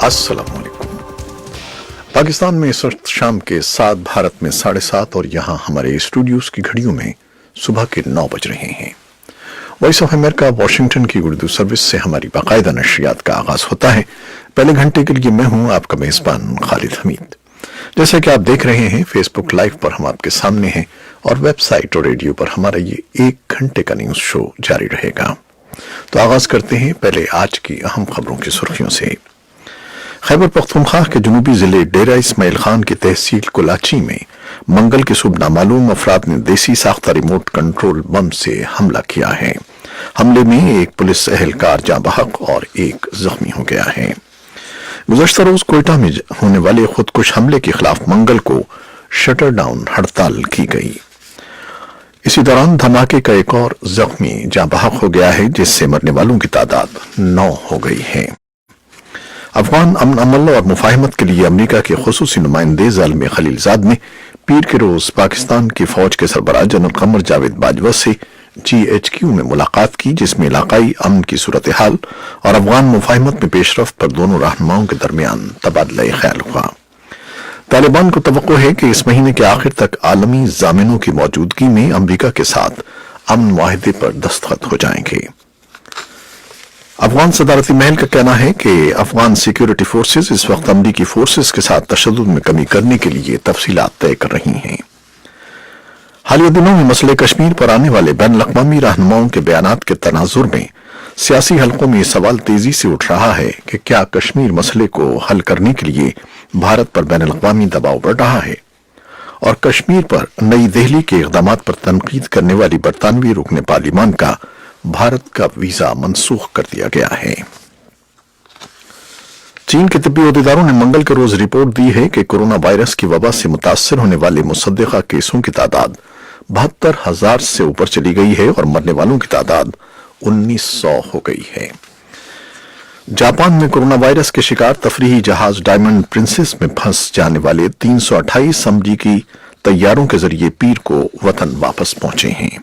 अस्सलाम वालेकुम। पाकिस्तान में इस वक्त शाम के 7, भारत में 7:30 और यहाँ हमारे स्टूडियोज की घड़ियों में सुबह के 9 बज रहे हैं। वॉइस ऑफ अमेरिका वाशिंगटन की उर्दू सर्विस से हमारी बाकायदा नशरियात का आगाज होता है। पहले घंटे के लिए मैं हूँ आपका मेजबान खालिद हमीद। जैसा कि आप देख रहे हैं, फेसबुक लाइव पर हम आपके सामने हैं और वेबसाइट और रेडियो पर हमारा ये 1 घंटे का न्यूज शो जारी रहेगा। तो आगाज करते हैं पहले आज की अहम खबरों की सुर्खियों से। खैबर पख्तूनख्वा के जनूबी जिले डेरा इस्माइल खान की तहसील कुलाची में मंगल की सुबह नामालूम अफराद ने देसी साख्ता रिमोट कंट्रोल बम से हमला किया है। हमले में एक पुलिस एहलकार जाँ बहक और एक जख्मी हो गया है। गुज़श्ता रोज कोयटा में होने वाले खुदकुश हमले के खिलाफ मंगल को शटर डाउन हड़ताल की गई। इसी दौरान धमाके का एक और जख्मी जाँ बहक हो गया है, जिससे मरने वालों की तादाद 9 हो गई है। अफगान अमन अमल और मुफाहिमत के लिए अमेरिका के खुसूसी नुमाइंदे ज़ालिम खलीलजाद ने पीर के रोज पाकिस्तान की फौज के सरबराह जनरल कमर जावेद बाजवा से GHQ में मुलाकात की, जिसमें इलाकाई अमन की सूरत हाल और अफगान मुफाहिमत में पेशरफ्त पर दोनों रहनुमाओं के दरमियान तबादला ख्याल हुआ। तालिबान को तवक्को है कि इस महीने के आखिर तक आलमी जामिनों की मौजूदगी में अमेरिका के साथ अमन मुआहदे पर दस्तखत हो जाएंगे। अफगान सदारती महल का कहना है कि अफगान सिक्योरिटी फोर्सेस इस वक्त अमरीकी फोर्सेस के साथ तशद्दुद में कमी करने के लिए तफसीलात तय कर रही हैं। हालिया दिनों में मसले कश्मीर पर आने वाले बैनुल-अक़वामी रहनुमाओं के बयानात के तनाजुर में सियासी हलकों में यह सवाल तेजी से उठ रहा है कि क्या कश्मीर मसले को हल करने के लिए भारत पर बैनुल-अक़वामी दबाव बढ़ रहा है और कश्मीर पर नई दिल्ली के इक़दामात पर तनकीद करने वाली बरतानवी रुकने पार्लिमान का भारत का वीजा मनसूख कर दिया गया है। चीन के तिब्बी अहदेदारों ने मंगल के रोज रिपोर्ट दी है कि कोरोना वायरस की वबा से मुतासर होने वाले मुसद्दिका केसों की तादाद 72,000 से ऊपर चली गई है और मरने वालों की तादाद 1900 हो गई है। जापान में कोरोना वायरस के शिकार तफरीही जहाज डायमंड प्रिंसेस में फंस जाने वाले 328 अमरीकी तैयारों के जरिए पीर को वतन वापस पहुंचे हैं।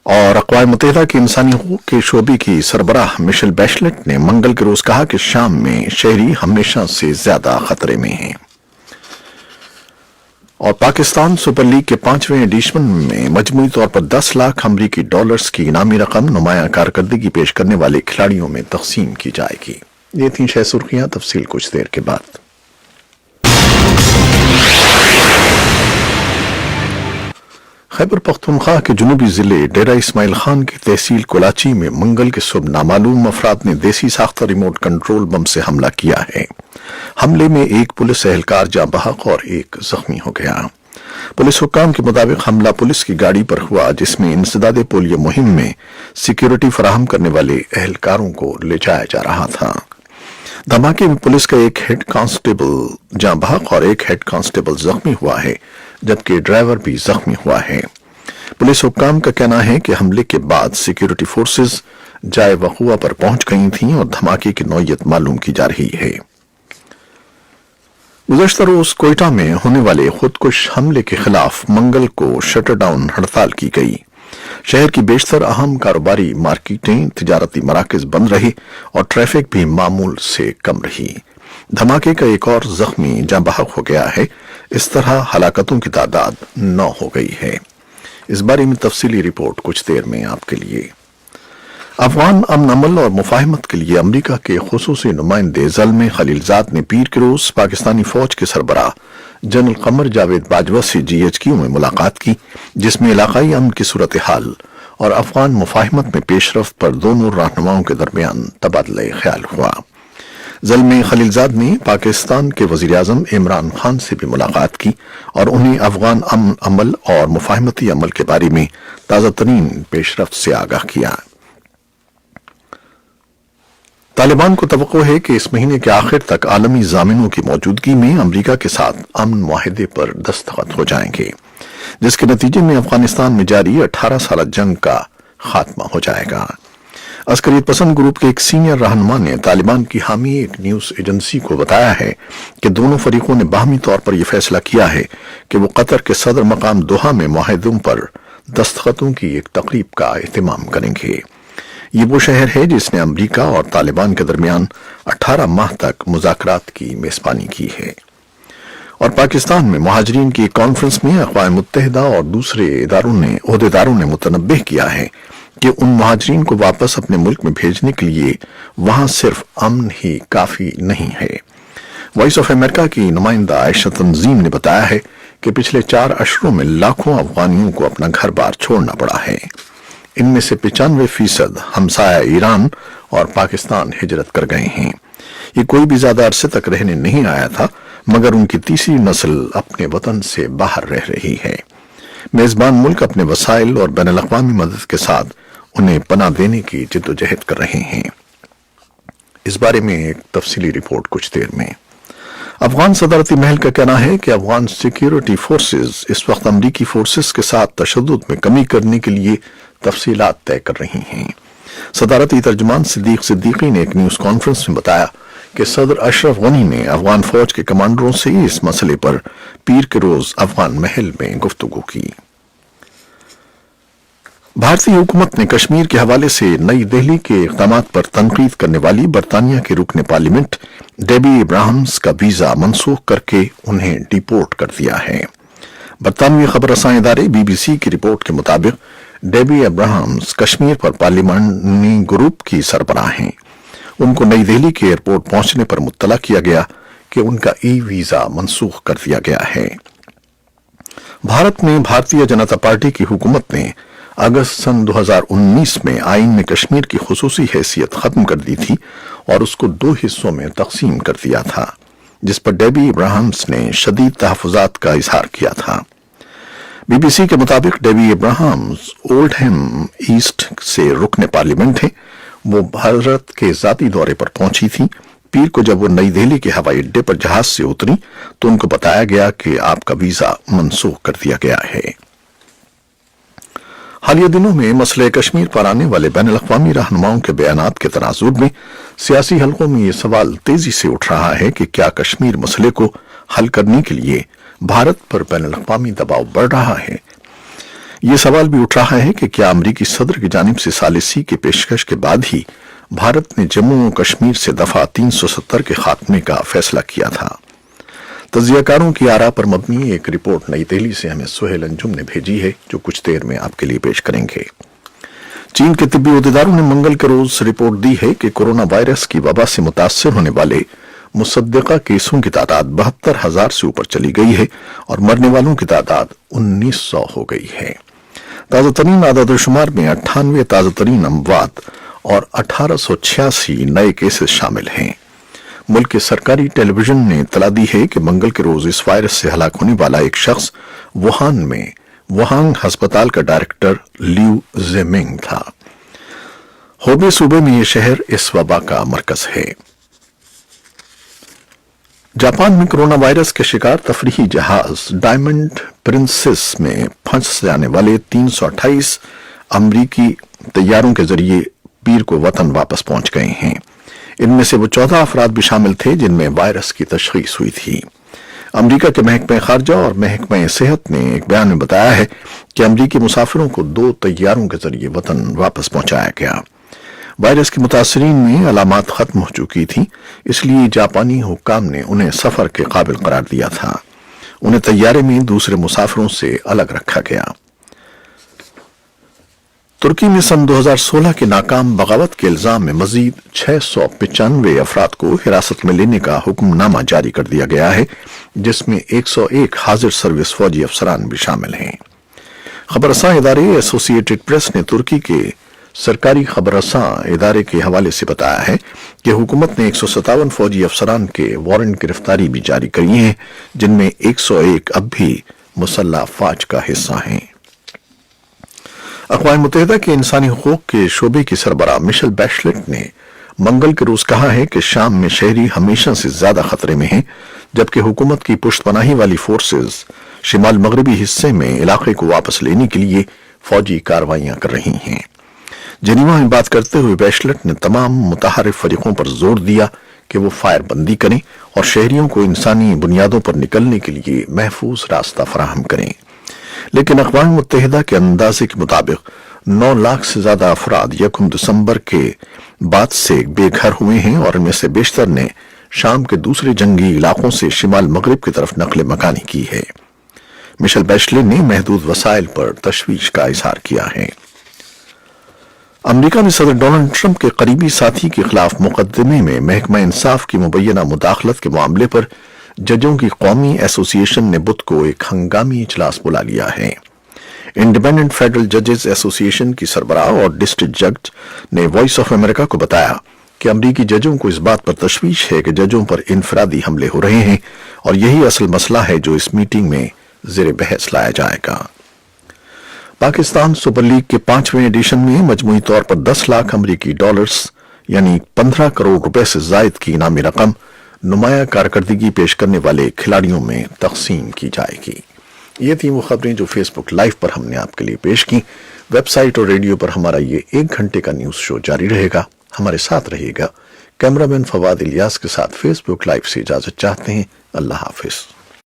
और अक़वाम मुत्तहिदा के इंसानी हकूक़ के शोबे की सरबराह मिशेल बैशलेट ने मंगल के रोज कहा कि शाम में शहरी हमेशा से ज्यादा खतरे में हैं। और पाकिस्तान सुपर लीग के 5वें एडिशन में मजमूई तौर पर 10 लाख अमरीकी डॉलर्स की इनामी रकम नुमाया कारकर्दगी पेश करने वाले खिलाड़ियों में तकसीम की जाएगी। ये थी 6 सुर्खियां, तफसील कुछ देर के बाद। खैबर पख्तूनख्वा के जनूबी जिले डेरा इस्माइल खान की तहसील कुलाची में मंगल के सुबह नामालूम अफराद ने देसी साख्ता रिमोट कंट्रोल बम से हमला किया है। हमले में एक पुलिस एहलकार जाँ बहक और एक जख्मी हो गया। पुलिस हुक्काम के मुताबिक हमला पुलिस की गाड़ी पर हुआ, जिसमें इंसदादे पोलियो मुहिम में सिक्योरिटी फराहम करने वाले एहलकारों को ले जाया जा रहा था। धमाके में पुलिस का एक हेड कांस्टेबल जाँ बहक और एक हेड कांस्टेबल जख्मी हुआ है, जबकि ड्राइवर भी जख्मी हुआ है। पुलिस हुक्काम का कहना है कि हमले के बाद सिक्योरिटी फोर्सेस जाए वक़ुआ पर पहुंच गई थीं और धमाके की नौयत मालूम की जा रही है। गुज़श्ता रोज कोयटा में होने वाले खुदकुश हमले के खिलाफ मंगल को शटर डाउन हड़ताल की गई। शहर की बेशतर अहम कारोबारी मार्केटें, तिजारती मराकज बंद रहे और ट्रैफिक भी मामूल से कम रही। धमाके का एक और जख्मी जाँ बहक हो गया है। इस तरह हलाकतों की तादाद 9 हो गई है। इस बारे में तफसीली रिपोर्ट कुछ देर में आपके लिए। अफगान अमन अमल और मुफाहिमत के लिए अमेरिका के खुसूसी नुमाइंदे ज़ालिम खलीलजाद ने पीर के रोज पाकिस्तानी फौज के सरबराह जनरल कमर जावेद बाजवा से GHQ में मुलाकात की, जिसमें इलाकाई अमन की सूरत हाल और अफगान मुफाहिमत में पेशरफ्त पर दोनों रहनुमाओं के दरमियान तबादला ख्याल हुआ। ज़ालिम खलीलजाद ने पाकिस्तान के वज़ीर आज़म इमरान खान से भी मुलाकात की और उन्हें अफगान अमन अमल और मुफाहिमती अमल के बारे में ताज़ा तरीन पेशरफ्त से आगाह किया। तालिबान को तवक्को है कि इस महीने के आखिर तक आलमी जामिनों की मौजूदगी में अमेरिका के साथ अमन मुआहदे पर दस्तखत हो जाएंगे, जिसके नतीजे में अफगानिस्तान में जारी 18 साल जंग का खात्मा हो जाएगा। अस्करियत पसंद ग्रुप के एक सीनियर रहनुमा ने तालिबान की हामी एक न्यूज एजेंसी को बताया है कि दोनों फरीकों ने बाहमी तौर पर यह फैसला किया है कि वो कतर के सदर मकाम दोहा में मुआहदों पर दस्तखतों की एक तकरीब का एहतमाम करेंगे। یہ وہ شہر ہے جس نے امریکہ اور طالبان کے درمیان 18 ماہ تک مذاکرات کی میزبانی کی ہے۔ اور پاکستان میں مہاجرین کی ایک کانفرنس میں اقوام متحدہ اور دوسرے عہدیداروں نے متنبہ کیا ہے کہ ان مہاجرین کو واپس اپنے ملک میں بھیجنے کے لیے وہاں صرف امن ہی کافی نہیں ہے۔ وائس آف امریکہ کی نمائندہ عائشہ تنظیم نے بتایا ہے کہ پچھلے 4 اشروں میں لاکھوں افغانیوں کو اپنا گھر بار چھوڑنا پڑا ہے۔ ان میں سے 95% ہمسایہ ایران اور پاکستان ہجرت کر گئے ہیں۔ یہ کوئی بھی زیادہ عرصے تک رہنے نہیں آیا تھا، مگر ان کی تیسری نسل اپنے وطن سے باہر رہ رہی ہے۔ میزبان ملک اپنے وسائل اور بین الاقوامی مدد کے ساتھ انہیں پناہ دینے کی جدوجہد کر رہے ہیں۔ اس بارے میں ایک تفصیلی رپورٹ کچھ دیر میں۔ افغان صدارتی محل کا کہنا ہے کہ افغان سیکیورٹی فورسز اس وقت امریکی فورسز کے ساتھ تشدد میں کمی کرنے کے لیے تفصیلات طے کر رہی ہیں۔ صدارتی ترجمان صدیق صدیقی نے ایک نیوز کانفرنس میں بتایا کہ صدر اشرف غنی نے افغان فوج کے کمانڈروں سے اس مسئلے پر پیر کے روز افغان محل میں گفتگو کی۔ بھارتی حکومت نے کشمیر کے حوالے سے نئی دہلی کے اقدامات پر تنقید کرنے والی برطانیہ کے رکن پارلیمنٹ ڈیبی ابراہمز کا ویزا منسوخ کر کے انہیں ڈیپورٹ کر دیا ہے۔ برطانوی خبر رساں ادارے بی بی سی کی رپورٹ کے مطابق ڈیبی ابراہمز کشمیر پر پارلیمانی گروپ کی سربراہ ہیں۔ ان کو نئی دہلی کے ایئرپورٹ پہنچنے پر مطلع کیا گیا کہ ان کا ای ویزا منسوخ کر دیا گیا ہے۔ بھارت میں بھارتیہ جنتا پارٹی کی حکومت نے اگست سن 2019 میں آئین میں کشمیر کی خصوصی حیثیت ختم کر دی تھی اور اس کو 2 حصوں میں تقسیم کر دیا تھا، جس پر ڈیبی ابراہمز نے شدید تحفظات کا اظہار کیا تھا۔ بی بی سی کے مطابق ڈیبی ابراہمز اولڈہم ایسٹ سے رکن پارلیمنٹ ہیں۔ وہ بھارت کے ذاتی دورے پر پہنچی تھی۔ پیر کو جب وہ نئی دہلی کے ہوائی اڈے پر جہاز سے اتری تو ان کو بتایا گیا کہ آپ کا ویزا منسوخ کر دیا گیا ہے۔ حالیہ دنوں میں مسئلہ کشمیر پر آنے والے بین الاقوامی رہنماؤں کے بیانات کے تناظر میں سیاسی حلقوں میں یہ سوال تیزی سے اٹھ رہا ہے کہ کیا کشمیر مسئلے کو حل کرنے کے لیے بھارت پر بین الاقوامی دباؤ بڑھ رہا ہے۔ یہ سوال بھی اٹھ رہا ہے کہ کیا امریکی صدر کی جانب سے ثالثی کی پیشکش کے بعد ہی بھارت نے جموں و کشمیر سے دفعہ 370 کے خاتمے کا فیصلہ کیا تھا۔ تجزیہ کاروں کی آراء پر مبنی ایک رپورٹ نئی دہلی سے ہمیں سہیل انجم نے بھیجی ہے، جو کچھ دیر میں آپ کے لیے پیش کریں گے۔ چین کے طبی عہدیداروں نے منگل کے روز رپورٹ دی ہے کہ کورونا وائرس کی وبا سے متاثر ہونے والے مصدقہ کیسوں کی تعداد 72,000 سے اوپر چلی گئی ہے اور مرنے والوں کی تعداد 1900 ہو گئی ہے۔ تازہ ترین اعداد و شمار میں 98 تازہ ترین اموات اور 1886 نئے کیسز شامل ہیں۔ ملک کے سرکاری ٹیلی ویژن نے اطلاع دی ہے کہ منگل کے روز اس وائرس سے ہلاک ہونے والا ایک شخص ووہان ہسپتال کا ڈائریکٹر لیو زیمنگ تھا۔ ہوبے صوبے میں یہ شہر اس وبا کا مرکز ہے۔ جاپان میں کرونا وائرس کے شکار تفریحی جہاز ڈائمنڈ پرنسس میں پھنس جانے والے 328 امریکی طیاروں کے ذریعے پیر کو وطن واپس پہنچ گئے ہیں۔ ان میں سے وہ 14 افراد بھی شامل تھے جن میں وائرس کی تشخیص ہوئی تھی۔ امریکہ کے محکمہ خارجہ اور محکمہ صحت نے ایک بیان میں بتایا ہے کہ امریکی مسافروں کو 2 طیاروں کے ذریعے وطن واپس پہنچایا گیا۔ وائرس کے متاثرین میں علامات ختم ہو چکی تھیں، اس لیے جاپانی حکام نے انہیں سفر کے قابل قرار دیا تھا۔ انہیں طیارے میں دوسرے مسافروں سے الگ رکھا گیا۔ ترکی میں سن 2016 کے ناکام بغاوت کے الزام میں مزید 695 افراد کو حراست میں لینے کا حکم نامہ جاری کر دیا گیا ہے، جس میں 101 حاضر سروس فوجی افسران بھی شامل ہیں۔ خبر رساں ادارے ایسوسی ایٹڈ پریس نے ترکی کے سرکاری خبر رساں ادارے کے حوالے سے بتایا ہے کہ حکومت نے 157 فوجی افسران کے وارنٹ گرفتاری بھی جاری کیے ہیں، جن میں 101 اب بھی مسلح افواج کا حصہ ہیں۔ اقوام متحدہ کے انسانی حقوق کے شعبے کی سربراہ مشل بیشلٹ نے منگل کے روز کہا ہے کہ شام میں شہری ہمیشہ سے زیادہ خطرے میں ہیں، جبکہ حکومت کی پشت پناہی والی فورسز شمال مغربی حصے میں علاقے کو واپس لینے کے لیے فوجی کارروائیاں کر رہی ہیں۔ جنیوا میں بات کرتے ہوئے بیشلٹ نے تمام متحارب فریقوں پر زور دیا کہ وہ فائر بندی کریں اور شہریوں کو انسانی بنیادوں پر نکلنے کے لیے محفوظ راستہ فراہم کریں۔ لیکن اقوام متحدہ کے اندازے کے مطابق 9 लाख से ज्यादा अफराद 1 दिसंबर के बाद से बेघर हुए हैं और इनमें से बेशतर ने शाम के दूसरे जंगी इलाकों से शिमाल मगरिब की तरफ नकल मकानी की है। मिशेल बैचले ने महदूद वसाइल पर तशवीश का इजहार किया है। अमेरिका में सदर डोनाल्ड ट्रंप के करीबी साथी के खिलाफ मुकदमे में महकमा इंसाफ की मुबैना मुदाखलत के मामले पर जजों की कौमी एसोसिएशन ने बुध को एक हंगामी इजलास बुला लिया है। इंडिपेंडेंट फेडरल जजेस एसोसिएशन की सरबराह और डिस्ट्रिक्ट जज ने वॉइस ऑफ अमेरिका को बताया कि अमरीकी जजों को इस बात पर तशवीश है कि जजों पर इनफरादी हमले हो रहे हैं और यही असल मसला है जो इस मीटिंग में ज़ेरे बहस लाया जाएगा। पाकिस्तान सुपर लीग के 5वें एडिशन में मजमूई तौर पर 10 लाख अमरीकी डॉलर्स यानी 15 करोड़ रुपए से जायद की इनामी रकम नुमाया कारकर्दगी पेश करने वाले खिलाड़ियों में तकसीम की जाएगी। ये थी वो खबरें जो फेसबुक लाइव पर हमने आपके लिए पेश की। वेबसाइट और रेडियो पर हमारा ये 1 घंटे का न्यूज शो जारी रहेगा। हमारे साथ रहिएगा। कैमरामैन फवाद इलियास के साथ फेसबुक लाइव से इजाजत चाहते हैं। अल्लाह हाफिज।